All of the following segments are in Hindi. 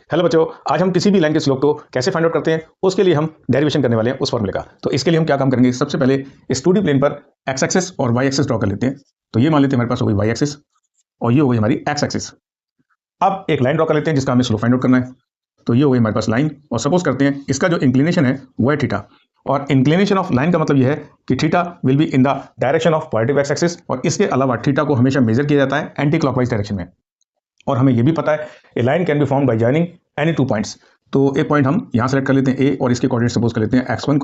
हेलो बच्चों, आज हम किसी भी लाइन के स्लोप को कैसे फाइंड आउट करते हैं उसके लिए हम डेरिवेशन करने वाले हैं उस फॉर्मूले का। तो इसके लिए हम क्या काम करेंगे, सबसे पहले इस 2D प्लेन पर एक्स एक्सिस और वाई एक्सिस ड्रॉ कर लेते हैं। तो ये मान लेते हैं हमारे पास हो गई वाई एक्सिस और ये हो गई हमारी एक्स एक्सिस। अब एक लाइन ड्रॉ कर लेते हैं जिसका हमें स्लोप फाइंड आउट करना है। तो ये हो गई हमारे पास लाइन और सपोज करते हैं इसका जो इंक्लिनेशन है वो है थीटा। और इंक्लिनेशन ऑफ लाइन का मतलब यह है कि theta will be in the direction of positive x axis, और इसके अलावा थीटा को हमेशा मेजर किया जाता है एंटी क्लॉकवाइज डायरेक्शन में। और हमें यह भी पता है a line can be form by joining any 2 points. तो एक पॉइंट हम यहाँ सेलेक्ट कर लेते हैं ए और इसके कोऑर्डिनेट सपोज कर लेते हैं x1,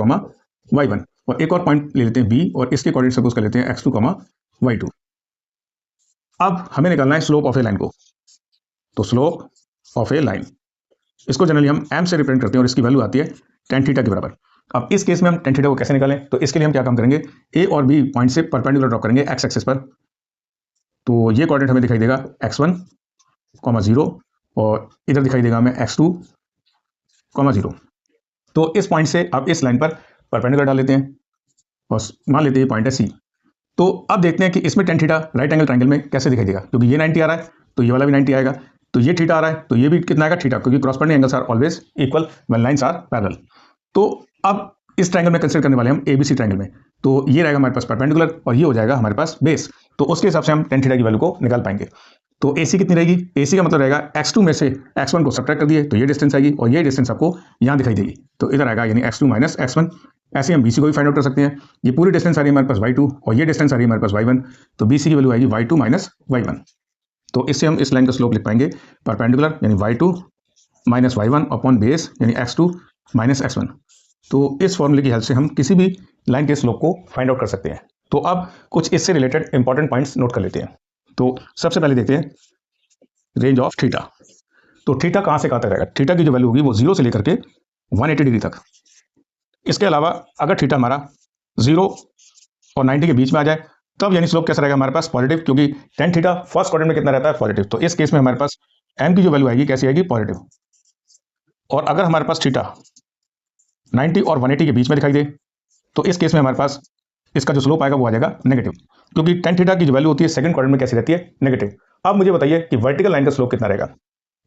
y1, और एक और पॉइंट ले लेते हैं बी और इसके कोऑर्डिनेट सपोज कर लेते हैं x2, y2। अब हमें निकालना है स्लोप ऑफ ए लाइन को। तो स्लोप ऑफ ए लाइन, इसको जनरली हम m से रिप्रेजेंट करते हैं और इसकी वैल्यू आती है tan थीटा के बराबर। अब इस केस में हम tan थीटा को कैसे निकालें, तो इसके लिए हम क्या काम करेंगे, ए और बी पॉइंट से परपेंडिकुलर ड्रॉ करेंगे एक्स एक्सिस पर। तो ये कोऑर्डिनेट हमें दिखाई देगा x1, 0, और इधर दिखाई देगा हमें x2, 0। तो इस पॉइंट से अब इस लाइन पर परपेंडिकुलर डाल लेते हैं और मान लेते हैं ये पॉइंट है सी। तो अब देखते हैं कि इसमें tan theta right angle triangle में कैसे दिखाई देगा, क्योंकि ये 90 आ रहा है तो ये वाला भी 90 आएगा। तो ये थीटा आ रहा है तो ये भी कितना आएगा, थीटा, क्योंकि corresponding angles are always equal when lines are parallel. तो अब इस ट्रायंगल में कंसीडर करने वाले हम एबीसी ट्रायंगल में। तो ये रहेगा हमारे पास परपेंडिकुलर और ये हो जाएगा हमारे पास बेस। तो उसके हिसाब से हम tan थीटा की वैल्यू को निकाल पाएंगे। तो AC कितनी रहेगी, AC का मतलब रहेगा x2 में से x1 को सब्ट्रैक्ट कर दिए तो ये डिस्टेंस आएगी और ये डिस्टेंस आपको यहाँ दिखाई देगी। तो इधर आएगा यानी x2 माइनस x1। ऐसे हम BC को भी फाइंड आउट कर सकते हैं। ये पूरी डिस्टेंस आ रही है हमारे पास y2 और ये डिस्टेंस आ रही है हमारे पास y1। तो BC की वैल्यू आएगी y2 माइनस y1। तो इससे हम इस लाइन का स्लोप लिख पाएंगे परपेंडिकुलर यानी y2 minus y1 upon base यानी x2 माइनस x1। तो इस फॉर्मूले की हेल्प से हम किसी भी लाइन के स्लोप को फाइंड आउट कर सकते हैं। तो अब कुछ इससे रिलेटेड इंपॉर्टेंट पॉइंट्स नोट कर लेते हैं। तो सबसे पहले देखते हैं रेंज ऑफ थीटा। तो थीटा कहाँ से कहाँ तक रहेगा, थीटा की जो वैल्यू होगी वो 0 से लेकर के 180 डिग्री तक। इसके अलावा अगर थीटा हमारा 0 और 90 के बीच में आ जाए तब यानी स्लोप कैसा रहेगा हमारे पास, पॉजिटिव, क्योंकि tan थीटा फर्स्ट क्वाड्रेंट में कितना रहता है, पॉजिटिव। तो इस केस में हमारे पास m की जो वैल्यू आएगी कैसी आएगी, पॉजिटिव। और अगर हमारे पास थीटा 90 और 180 के बीच में दिखाई दे तो इस केस में हमारे पास इसका जो स्लोप आएगा वो आ जाएगा नेगेटिव, क्योंकि tan थीटा की जो वैल्यू होती है सेकंड क्वाड्रेंट में कैसी रहती है, नेगेटिव। अब मुझे बताइए कि वर्टिकल लाइन का स्लोप कितना रहेगा।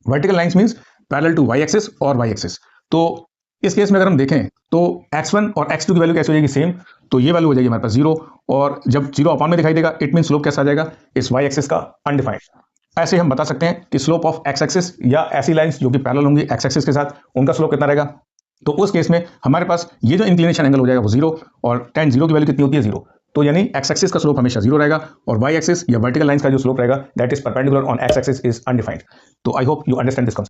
Vertical lines means parallel to Y axis और वाई एक्सिस। तो इस केस में अगर हम देखें तो x1 और x2 की वैल्यू कैसे हो जाएगी, सेम। तो ये वैल्यू हो जाएगी हमारे पास 0, और जब 0 अपॉन में दिखाई देगा इट मीन स्लोप कैसा आ जाएगा, इस वाई एक्सिस का अनडिफाइंड। ऐसे हम बता सकते हैं कि स्लोप ऑफ एक्स एक्सिस या ऐसी लाइंस जो कि पैरेलल होंगी एक्स एक्सिस के साथ, उनका स्लोप कितना रहेगा। तो उस केस में हमारे पास ये जो इंक्लिनेशन एंगल हो जाएगा वो 0, और tan 0 की वैल्यू कितनी होती है, 0। तो यानी एक्स एक्सिस का स्लोप हमेशा 0 रहेगा और वाई एक्सिस या वर्टिकल लाइंस का जो स्लोप रहेगा that is perpendicular on X axis is undefined. तो I hope you understand this concept.